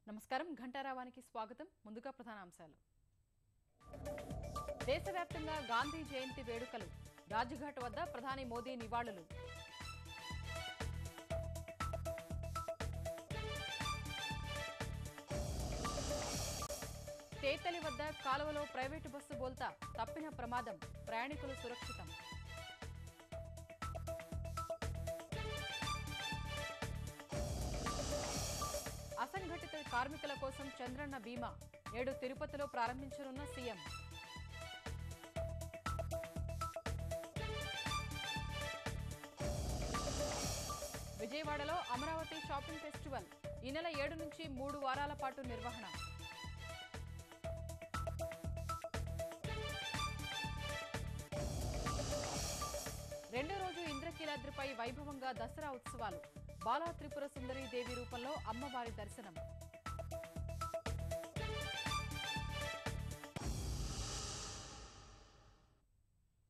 నమస్కారం ఘంటారావానికి స్వాగతం ముందుగా ప్రధానాంశాలు దేశవ్యాప్తంగా గాంధీ జయంతి వేడుకలు రాజ్ఘాట్ వద్ద ప్రధాని మోదీ నివాళులు తేతలి వద్ద కాలువలో ప్రైవేటు బస్సు బోల్తా తప్పిన ప్రమాదం ప్రయాణికులు సురక్షితం అసంఘటిత కార్మికుల కోసం చంద్రన్న బీమా నేడు తిరుపతిలో ప్రారంభించనున్న సీఎం విజయవాడలో అమరావతి షాపింగ్ ఫెస్టివల్ ఈ నెల 7 నుంచి 3 వారాల పాటు నిర్వహణ రెండో రోజు ఇంద్రకీలాద్రిపై వైభవంగా దసరా ఉత్సవాలు బాలా త్రిపుర సుందరీ దేవి రూపంలో అమ్మవారి దర్శనం